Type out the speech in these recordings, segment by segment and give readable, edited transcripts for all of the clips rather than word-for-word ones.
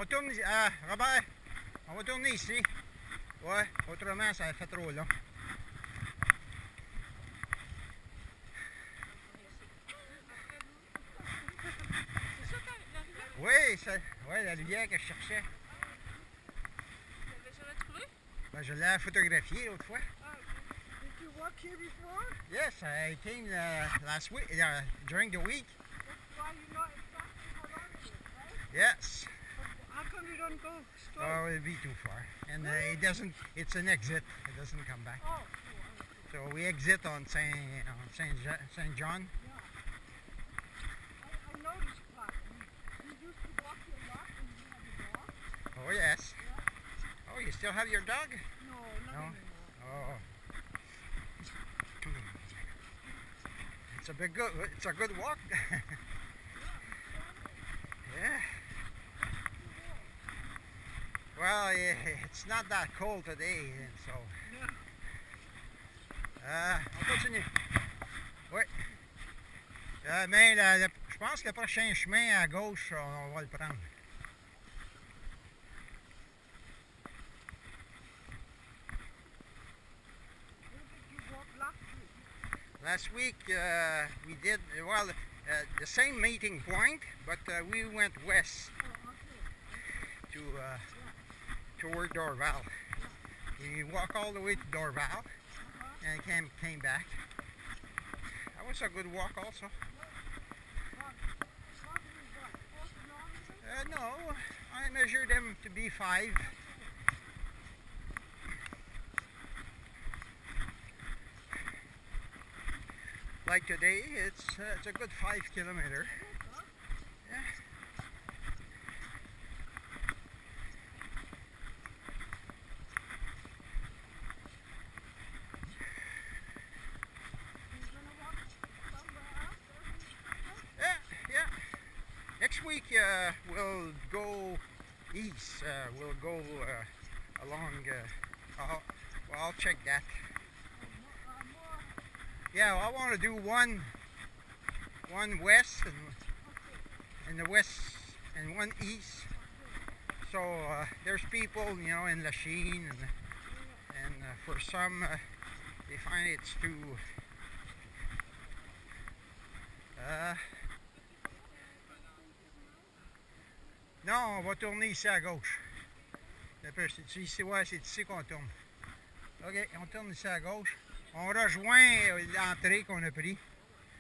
On tourne ici. Robert, on va tourner ici. Ouais, autrement ça fait trop long. Oui, ouais, la rivière que je cherchais. Tu l'avais jamais trouvé? Ben, je l'ai photographié l'autre fois. Did you walk here before? Yes, I came last week, during the week. That's why you know exactly how long it is, right? Yes. But how come you don't go straight? Oh, it'd be too far. And it doesn't, it's an exit. It doesn't come back. Oh, So we exit on Saint John. yeah. I noticed that. You used to walk here a lot when you had a dog. Oh, yes. Yeah. Oh, you still have your dog? No, not No? anymore. Oh. It's a good walk. Yeah. Well, it's not that cold today, and so. On continue. Oui. Mais je pense que le prochain chemin à gauche, on va le prendre. Last week we did, well, the same meeting point, but we went west to toward Dorval. We walked all the way to Dorval and came back. That was a good walk also. No, I measured them to be 5. Like today, it's a good 5 kilometer. Yeah. Yeah. Next week we'll go east. We'll go along. Well, I'll check that. Yeah, well, I want to do one west and the west and one east. So there's people, you know, in Lachine and for some they find it's too. Non, on va tourner ici à gauche. C'est ici, ouais, c'est ici qu'on tourne. Ok, on tourne ici à gauche. On rejoint l'entrée qu'on a pris.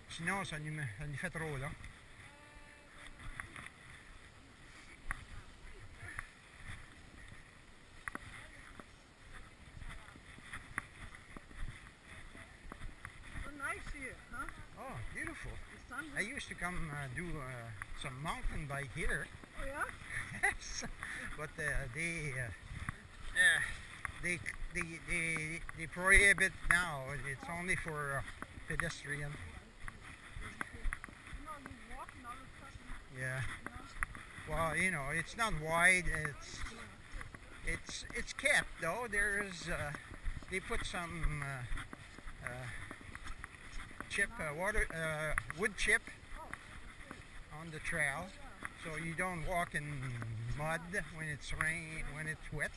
Sinon, ça nous fait trop long. So nice here, huh? Oh, beautiful. The sun. I used to come do some mountain bike here. Oh yeah? Yes, but they prohibit now. It's only for pedestrian. You know, you walk and all of a sudden, Yeah. you know. Well, you know, it's not wide. It's kept though. There's they put some wood chip on the trail, so you don't walk in mud when it's wet.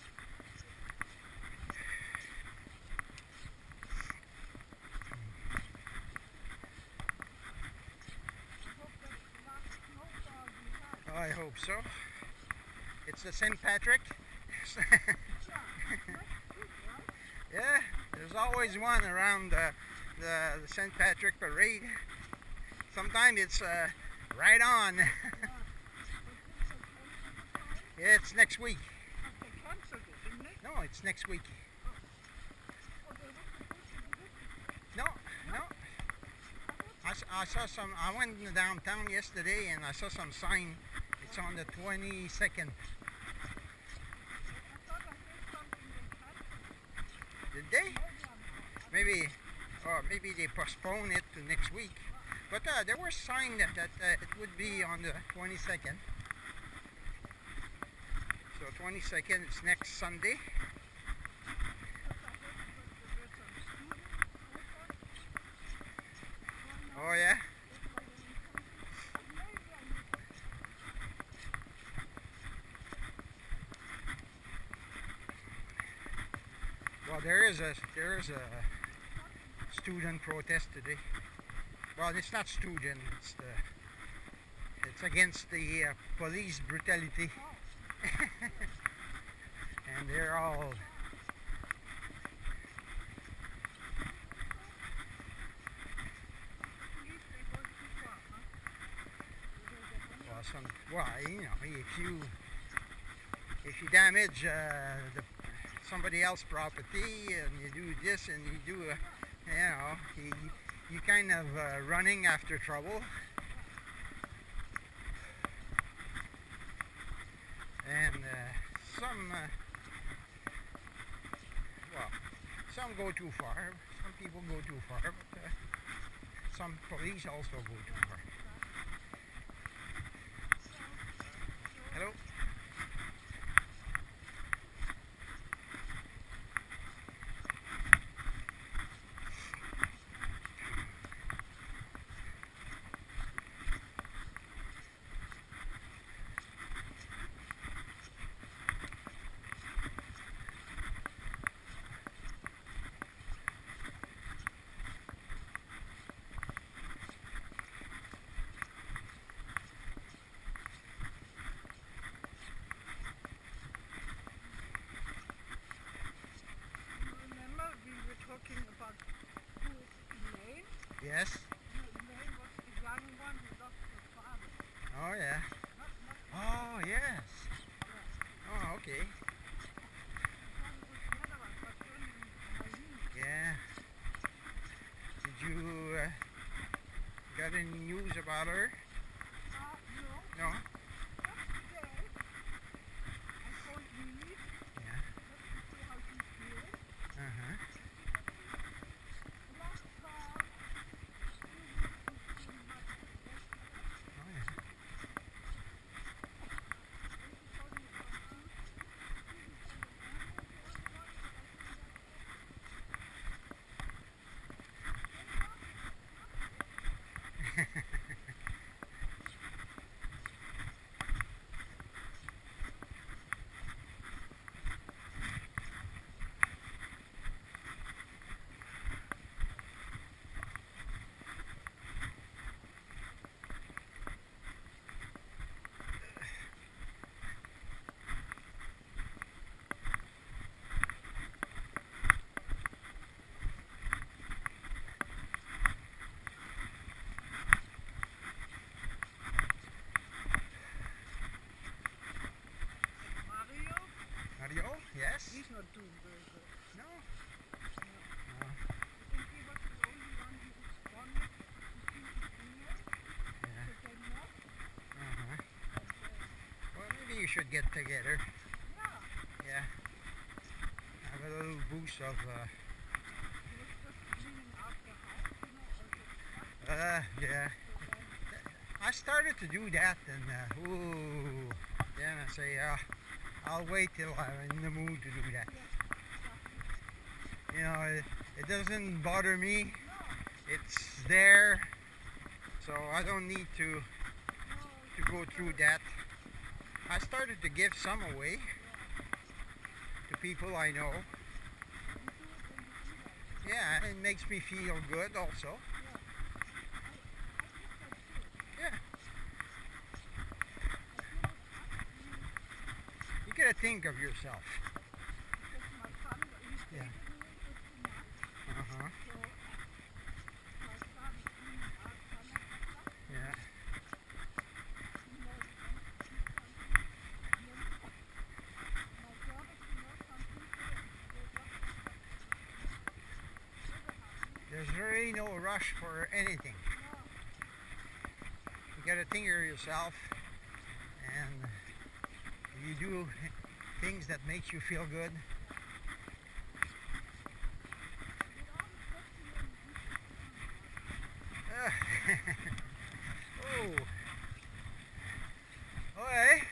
I hope so. It's the St. Patrick. Yeah, there's always one around the St. Patrick parade. Sometimes it's right on. Yeah, it's next week. No, it's next week. No. I saw some. I went downtown yesterday and I saw some sign. It's on the 22nd. Did they? Maybe they postpone it to next week. But there was sign that it would be on the 22nd. So 22nd is next Sunday. Oh yeah. there is a student protest today. Well, it's not student. It's against the police brutality, and they're all. Well, you know, if you damage somebody else's property and you do this and you do, you kind of running after trouble. And some go too far. Some people go too far, but some police also go too far. Hello? Talking about who is Elaine. Yes. Elaine was the young one who lost her father. Oh yeah. Not Oh yes. Oh okay. Yeah. Did you got any news about her? No. No. Yesterday, I called Louise. Yeah. Let me see how she's doing. Uh-huh. Oh yeah. Mario? Yes? He's not doing very good. No? I think he was the only one who responded to see his email. Yeah. So they met. Uh-huh. And, Well, maybe you should get together. yeah, Yeah. Have a little boost of, he was just cleaning out the house, all the stuff. yeah. So then, I started to do that and, then I say, I'll wait till I'm in the mood to do that. You know, it doesn't bother me. It's there, so I don't need to go through that. I started to give some away to people I know. Yeah, it makes me feel good also. Yeah. You gotta think of yourself. because my son, he stayed Yeah. with me 50 months, Uh-huh. so my son is cleaning out some of the stuff. Yeah. He knows some people. My daughter, she knows some people, and they got There's really no rush for anything. You gotta think of yourself, and you do things that makes you feel good. Oh. Ouais.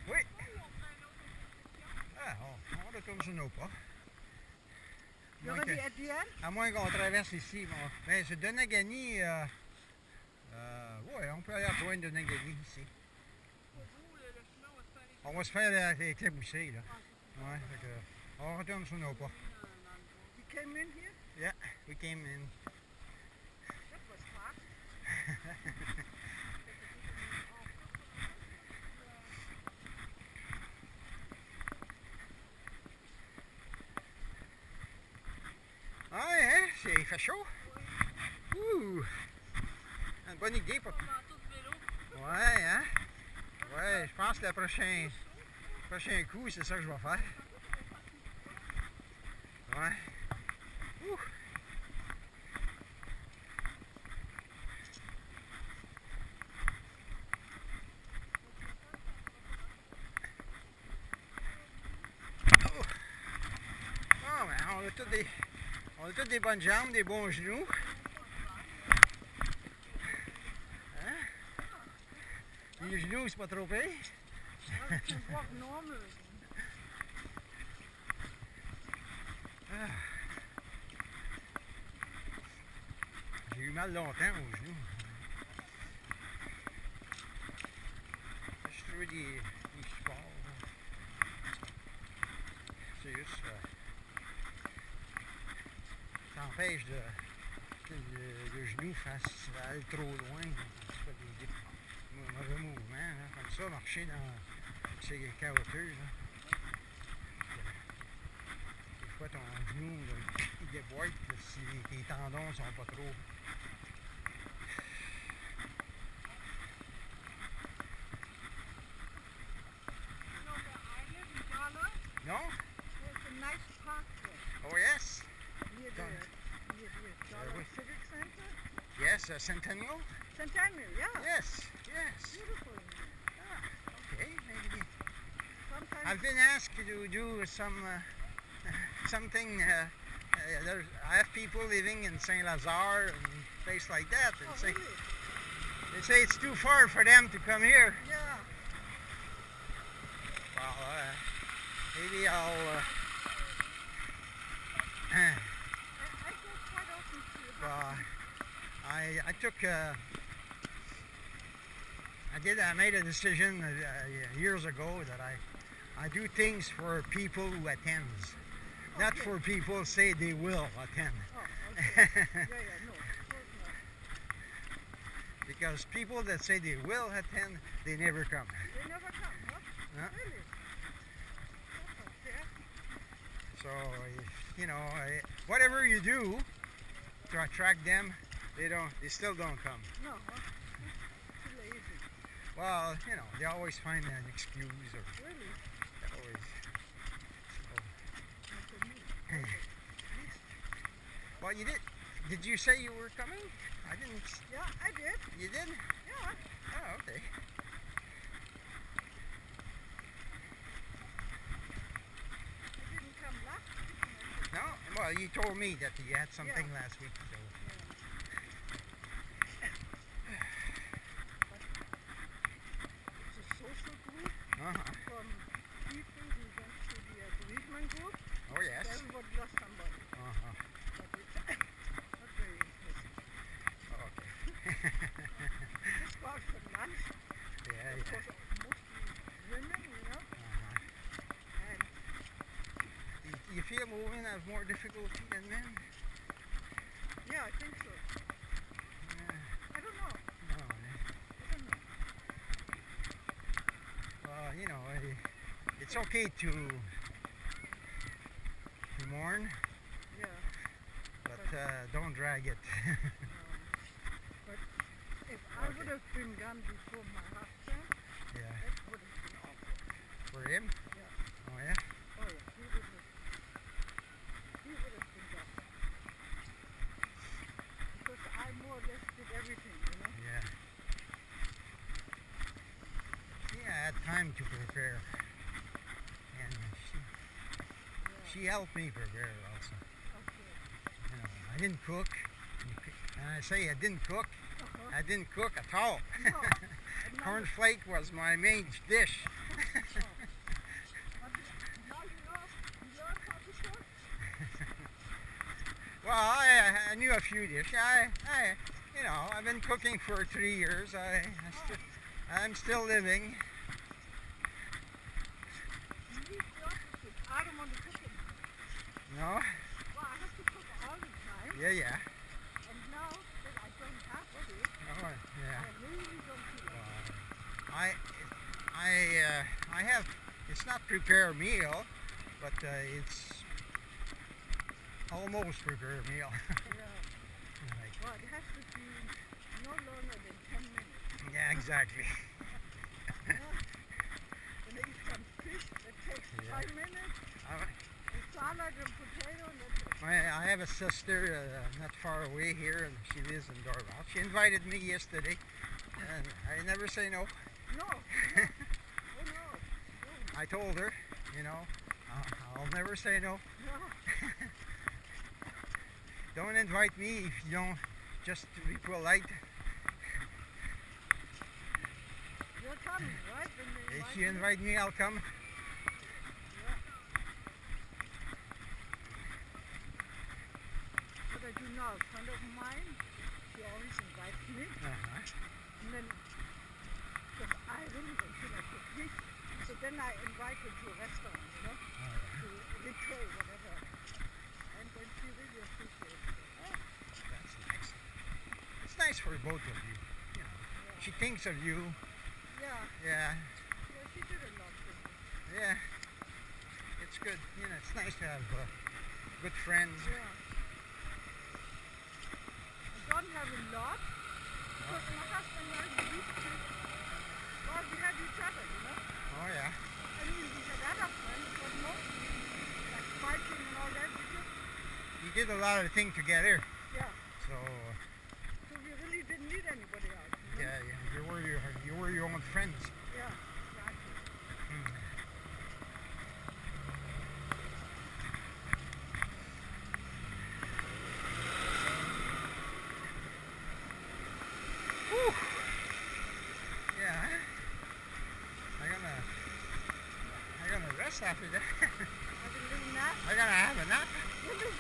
Oui. Ah, on retourne sur nos pas. You already at the end? À moins qu'on traverse ici. Bon. Mais c'est Donnacany. Ouais, on peut aller à Pointe de Donnacany ici. Pour vous, le chemin, On va se faire éclabousser, là. Ouais, fait que, on retourne sur nos pas. You came in here? Yeah, we came in. That was fast. Ah, hein, il fait chaud. Ouh! Une bonne idée pour... Ouais, hein? Ouais, je pense que le prochain coup, c'est ça que je vais faire. Ouais. Ouh! Oh! Ah, ben, on a tous des bonnes jambes, des bons genoux. Hein? Les genoux, c'est pas trop pire. You walk normal. Ah. J'ai eu mal longtemps aux genoux. Je trouvais des supports. C'est juste... ça empêche que le genou aille trop loin. C'est pas des mauvais mouvements. Hein. Comme ça, marcher dans ces caoutchoucs. Des fois, ton genou, là, il déboîte là, si tes tendons sont pas trop... No? There's a nice park there. Oh, yes? Near the Dollar Civic Center. Yes, Centennial? Centennial, yeah. Yes, yes. Beautiful. Ah, okay, maybe. Sometimes I've been asked to do something. I have people living in Saint-Lazare and place like that, and oh, really? they say it's too far for them to come here. Yeah. Well, maybe I'll. I go quite often to I took. I made a decision years ago that I do things for people who attend, not for people who say they will attend. Oh, okay. Yeah, no, of course not. Because people that say they will attend, they never come. They never come, huh? No. Really? That's okay. So, you know, whatever you do to attract them, they still don't come. No, huh? Too lazy. Well, you know, they always find an excuse or Really? they always. Okay. Well, you did. Did you say you were coming? I didn't. Yeah, I did. You did? Yeah. Oh, okay. I didn't come last week. No? Well, you told me that you had something last week. So. It's a social group Uh-huh. from people who went to the bereavement group. Oh, yes. Everybody lost somebody. Uh-huh. But it's not very interesting. Okay. Just go out for lunch. Yeah, Because mostly women, you know. Uh-huh. And You feel women have more difficulty than men? yeah, I think so. I don't know. No, I don't know. well, you know, it's okay to mourn, Yeah. but don't drag it. But if I would have been gone before my husband, Yeah. that would have been awful. For him? Yeah. Oh, yeah? Oh yeah, he would have been gone. Because I more or less did everything, you know. Yeah. Yeah, I had time to prepare. And she helped me prepare also. Okay. You know, I didn't cook. And I say I didn't cook. Uh-huh. I didn't cook at all. No. And now, Cornflake was my main dish. but now you learn how to cook. Well, I knew a few dishes. You know, I've been cooking for 3 years. I'm still living. No? Well, I have to cook all the time. Yeah, yeah. And now that I don't have to, Oh, yeah. I really don't feel like it. I have, it's not prepare a meal, but it's almost prepare a meal. Yeah. Like, Well, it has to be no longer than 10 minutes. yeah, exactly. Yeah. And I eat some fish that takes Yeah. 5 minutes. I, And salad and potato and that's it. I have a sister not far away here, and she lives in Dorval. She invited me yesterday, and I never say no. No. No. Oh no. No. I told her, you know, I'll never say no. No. Don't invite me if you don't, just to be polite. You're coming, right? When they If invite you invite me, I'll come. Yeah. What I do now, a friend of mine, she always invites me. And then, because I really don't feel like cooking, so then I invite her to a restaurant, you know, to Little, whatever. And then she really appreciates it. That's nice. It's nice for both of you. You know, Yeah. she thinks of you. Yeah. Yeah, Yeah, she did a lot for me. yeah. It's good. You know, it's nice to have good friends. Yeah. I don't have a lot, because my husband and I used to, well, we had each other, you know. Oh yeah. I mean, we had other friends, but mostly, like biking and all that, we just, You did a lot of things together, yeah. so So we really didn't need anybody else, you know. yeah, you were your own friends. Yeah, exactly. Mm. Whew. Yeah. I'm gonna rest after that. Have a little nap. I'm gonna have a nap. Really?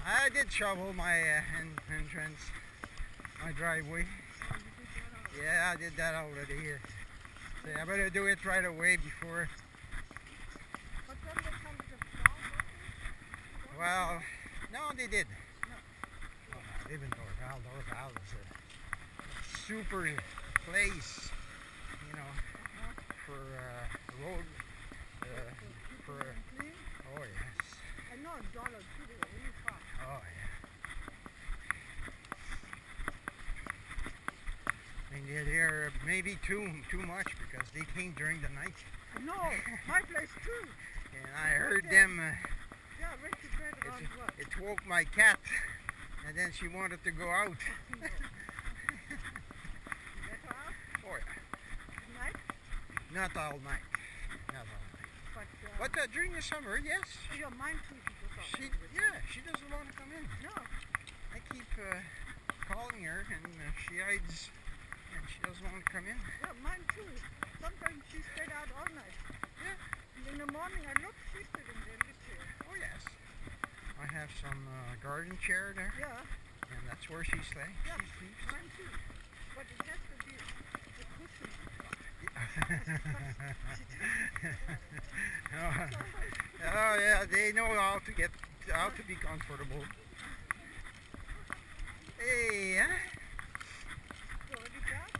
I did shovel my entrance, my driveway. Oh, you did that already. Yeah, I did that already. So I better do it right away before. But then they come to the plow, Well, no, they did. No. Well, I live in Dorval. Dorval is a super place, you know, for road. For clean. oh yes, I know a dollar too, they were really fast. oh yeah. And they're maybe too much because they came during the night, I know, my place too. and I heard them. Yeah, I went to bed around what? It woke my cat, and then she wanted to go out. You let her out Oh yeah, at night, not all night, not all night. but But during the summer, yes, yeah, mine too, she goes out. she doesn't want to come in. No, I keep calling her, and she hides, and she doesn't want to come in. yeah, mine too. Sometimes she stayed out all night. Yeah. And in the morning I look, she's sitting there in this chair. Oh yes. I have some garden chair there, Yeah, and that's where she sleeps. Yeah. She sleeps. mine too. But it has to be a cushion. Oh yeah, they know how to be comfortable. Hey, huh? So what is that?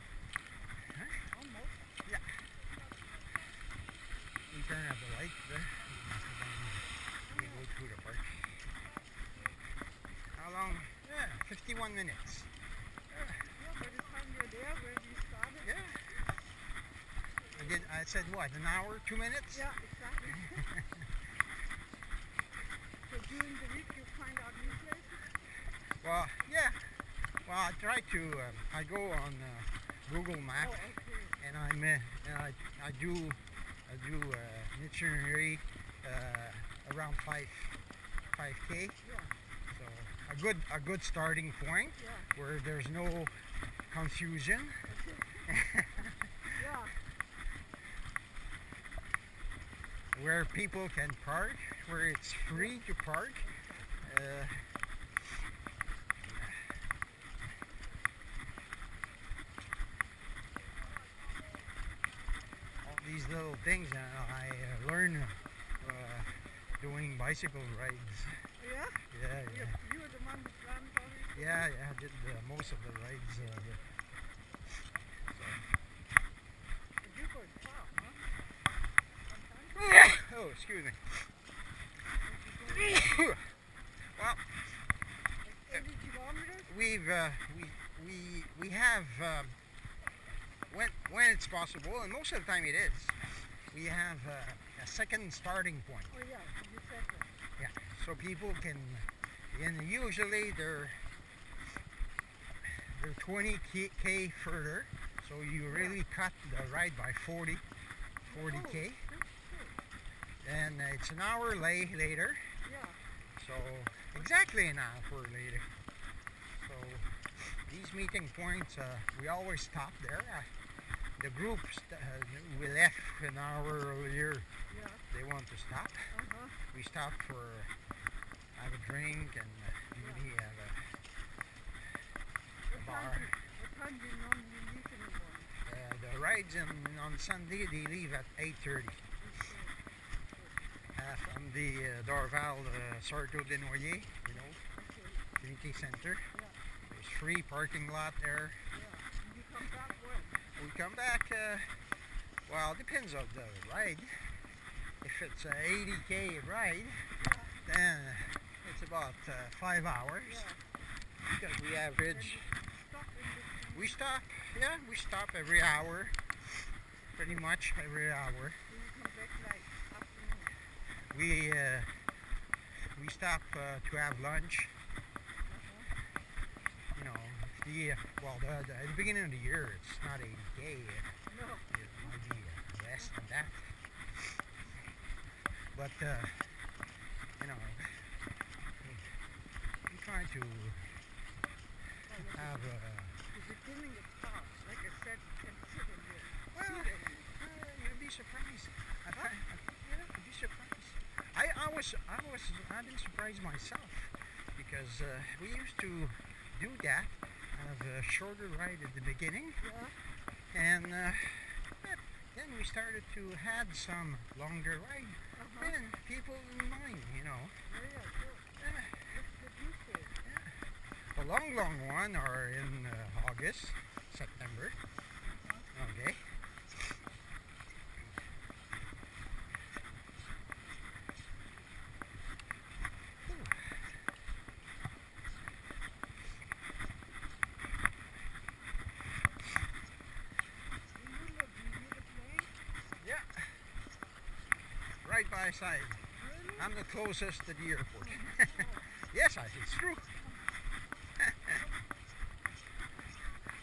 Huh? Almost. We turn out the light there. We go through the park. How long? Yeah, 51 minutes. Yeah, by the time you're there where we started. Yeah. I said what? An hour? 2 minutes? Yeah, exactly. So during the week you find out new places? Well, yeah. Well, I try to. I go on Google Oh, Maps, okay. and I do itinerary around 5K. Yeah, So a good starting point yeah, where there's no confusion. yeah. Where people can park, where it's free to park. All these little things I learned doing bicycle rides. Yeah? Yeah, yeah. You were the one that ran all these? Yeah, I did most of the rides. But you go far, huh? Oh, excuse me. Well, 80 kilometers? we have when it's possible, and most of the time it is. We have a second starting point. Oh yeah, you said that. Yeah, so people can, and usually they're 20k further, so you really cut the ride by 40k. Oh, that's good. And it's an hour later, Yeah. so exactly an hour later. So these meeting points, we always stop there. The groups we left an hour earlier, Yeah. they want to stop. Uh-huh. We stop for have a drink and maybe have a bar. What time do you normally leave in the morning? The rides on Sunday, they leave at 8:30. From the Dorval Sarto de Noyer, you know, community center. Yeah. There's free parking lot there. Yeah. And you come back when? We come back, well, it depends on the ride. If it's a 80k ride, then it's about 5 hours. Yeah. Because we average, Stop in between. we stop every hour, pretty much every hour. Do you come back like afternoon? We stop to have lunch. You know, at the beginning of the year, it's not 80k. No. It might be less than that. But you know, we try to have. The beginning it starts, like I said, you can sit in here. Well, you'd be surprised. You'd be surprised. I've been surprised myself because we used to do that, have a shorter ride at the beginning, Yeah. and then we started to add some longer ride, and people didn't mind, you know. Yeah, sure. Let's get used to it. The long one are in August, September. Okay. Yeah. Right by side. I'm the closest to the airport. Yes, it's true.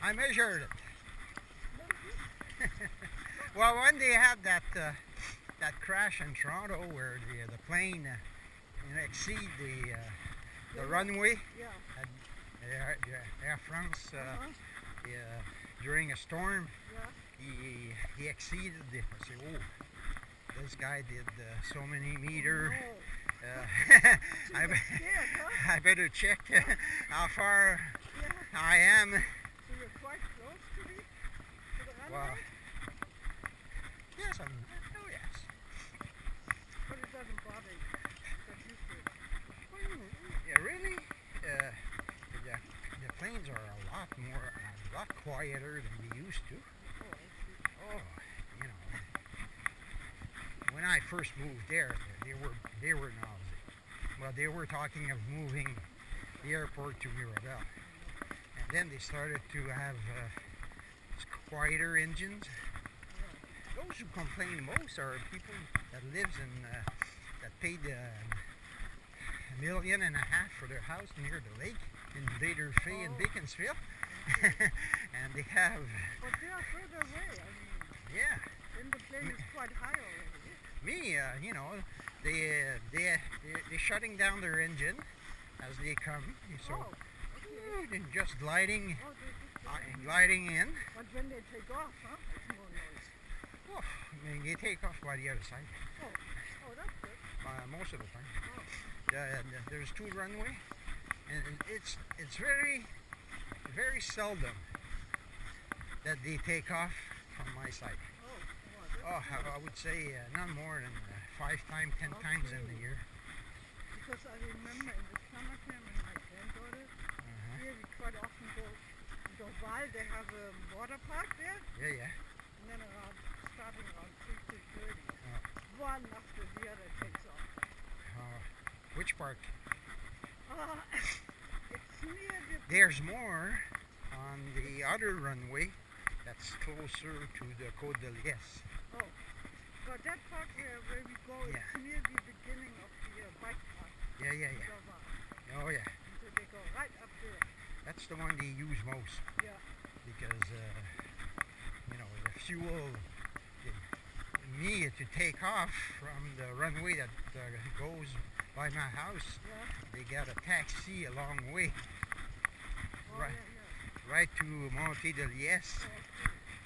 I measured it. Well, when they had that crash in Toronto where the plane exceed the runway Yeah. at Air France during a storm, Yeah. he exceeded the. I said, oh, this guy did so many meter. I better check how far Yeah. I am. So you're quite close to the runway? Well, yes, oh yes. But it doesn't bother you. Get used to it. Well, yeah, really, the planes are a lot quieter than we used to. Oh, I see. Oh, you know, when I first moved there, they were noisy. Well, they were talking of moving the airport to Mirabel, and then they started to have quieter engines. Those who complain most are people that lives in that paid $1.5 million for their house near the lake in Vader Fay in Beaconsfield, and they have But they are further away. I mean, yeah. then the plane is quite high already. Me, you know, they're shutting down their engine as they come, so they're just gliding in. But when they take off, huh? It's more noise. Oh, I mean, they take off by the other side Oh, that's good. most of the time. Oh. There's two runway, and it's very seldom that they take off from my side. Oh, I would say not more than 5 times, 10 times in the year. Because I remember in the summertime when my granddaughter, here we quite often go Dorval, they have a water park there. Yeah, yeah. And then starting around 3:30, one after the other takes off. Which park? It's near the... There's more on the other runway that's closer to the Côte de l'Est. Oh, but that park where we go is near the beginning of the bike park. Yeah, yeah, yeah. Dorval. Oh, yeah. So they go right up there. That's the one they use most. Yeah. Because, you know, the fuel, me to take off from the runway that goes by my house, they got a taxi a long way. Oh, right, yeah. right to Monte de l'Est.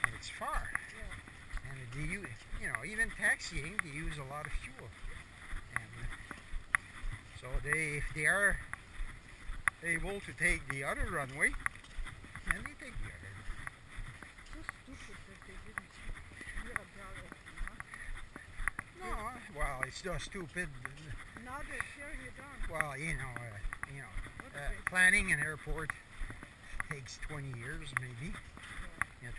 And it's far. Yeah. And they use, you know, even taxiing, they use a lot of fuel. And so if they are able to take the other runway, and they take the other. So stupid that they didn't hear about it, huh? No, well, it's just stupid. Now they're tearing it down. Well, you know, planning an airport takes 20 years, maybe. You know,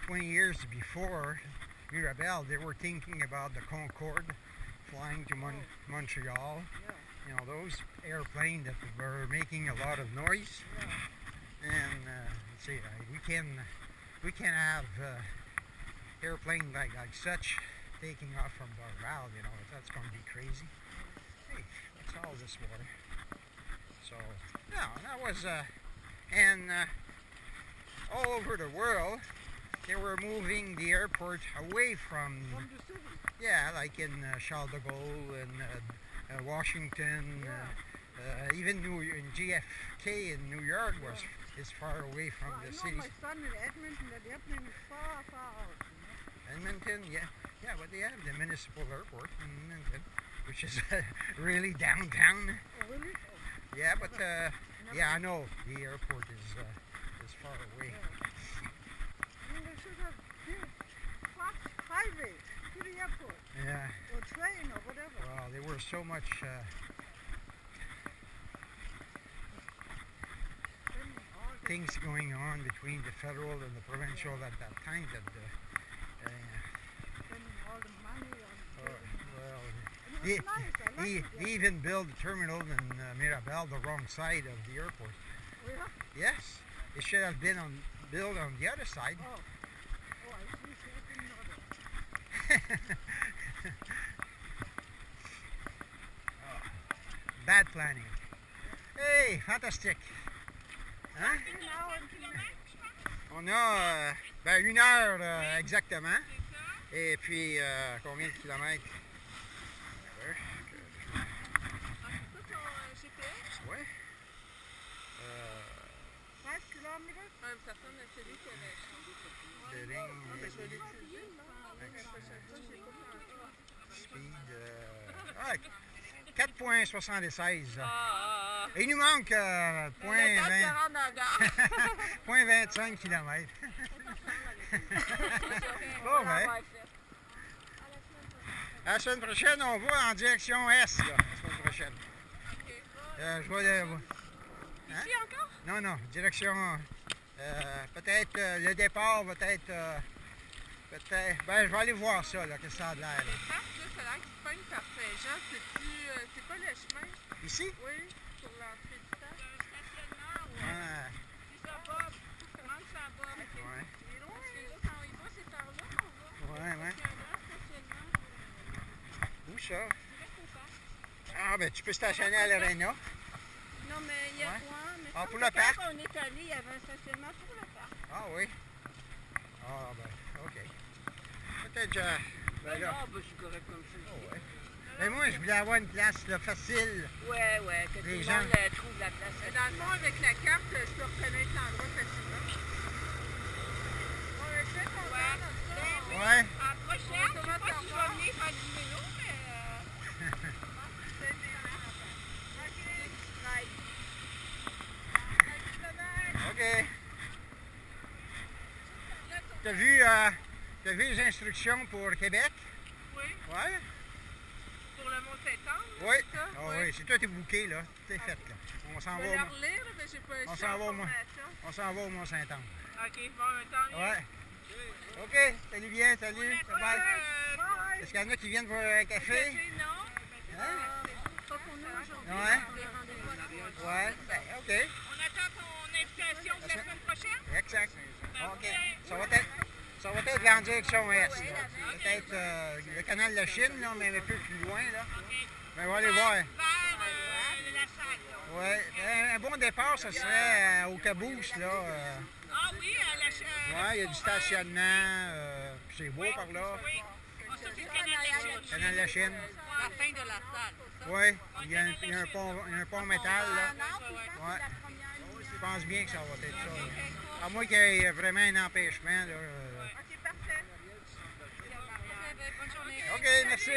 20 years before Mirabel, they were thinking about the Concorde flying to Montreal. Yeah. You know, those airplanes that were making a lot of noise. Yeah. And let's see, we can have airplanes like such taking off from Dorval. You know, that's going to be crazy. Hey, what's all this water? So, no, that was and all over the world, they were moving the airport away from the city. Yeah, like in Charles de Gaulle and Washington, even in JFK in New York is far away from the city. My son in Edmonton, that airplane is far, far out. You know? Edmonton, yeah, but they have the municipal airport in Edmonton, which is really downtown. Oh, really? Oh. Yeah, but yeah, I know the airport is far away. Yeah. They should have built fast highway to the airport. Yeah. Or train or whatever. Well, there were so much things going on between the federal and the provincial at that time that spending all the money on well, he even built a terminal in Mirabel the wrong side of the airport. Oh, yeah? Yes, it should have been built on the other side. Oh, I see. I didn't know that. Bad planning. Hey, fantastique. Hein? On a 1 heure exactement. Et puis, combien de kilomètres? Oui. 5 kilometers? Speed, 4.76. Il nous manque point 25 km. Bon, ben. La semaine prochaine, on va en direction Est, là, la semaine prochaine. Je vais... Ici encore? Non, direction... peut-être le départ va être... peut-être... Ben, je vais aller voir ça, là, que ça a l'air. Le parc, là, ça a l'air qu'il se pogne par Saint-Jean. C'est quoi le chemin? Ici? Oui, sur l'entrée du parc. C'est un stationnement, Ah. C'est ça, Bob. Comment ça, Bob? Ouais. C'est loin. Parce que là, quand il va, c'est par là qu'on va. Ouais. Il y a un grand stationnement. Où ça? Direct au parc. Ah, ben, tu peux stationner à l'Arena. Non, mais il y a Ouais. quoi? Mais Ah, ça, pour c'est le parc? Quand on est allé, il y avait un stationnement pour le parc. Ah, oui. Ah, ben, OK. Peut-être ben là. Ah, ben, c'est correct comme ça. Oh, ouais. Mais moi, je voulais avoir une place là, facile. Ouais, que Les tout gens- le monde trouve la place. Dans le fond, avec la carte, je peux reconnaître l'endroit facilement. Ouais, c'est ton Ouais. À la prochaine, je sais pas si je vais venir faire du vélo, mais... OK. T'as vu, Tu as vu les instructions pour Québec? Oui. Ouais? Pour le Mont-Saint-Anne? Oui. C'est ça? Ah Oui. oui, c'est toi, t'es booké, là. Tout est fait, là. On s'en Je va, vais leur lire, mais j'ai pas On eu s'en va au Mont- formation. on s'en va au Mont-Saint-Anne. OK, bon, tant mieux. Ouais. OK, salut bien, salut. Bye bye. Est-ce qu'il y en a qui viennent pour un café? Non. Hein? Pas pour nous aujourd'hui. Ouais. Les rendez-vous. Ouais, ben, OK. On attend ton invitation de la semaine prochaine? Exact. OK. Ça va être vers la direction Est. Là. Peut-être le canal de la Chine, là, mais un peu plus loin. Là. Mais on va aller voir. Vers la salle, là. Ouais. Un bon départ, ce serait au Caboose, là. Ah oui, à la salle. Ouais, il y a du stationnement. Puis c'est beau par là. Oui. Ah, ça, c'est le canal de la Chine. Canal de la Chine. La fin de la salle. Oui, il y a un pont métal, là. Ouais. Je pense bien que ça va être ça. Là. À moins qu'il y ait vraiment un empêchement, là. OK, parfait. OK, merci.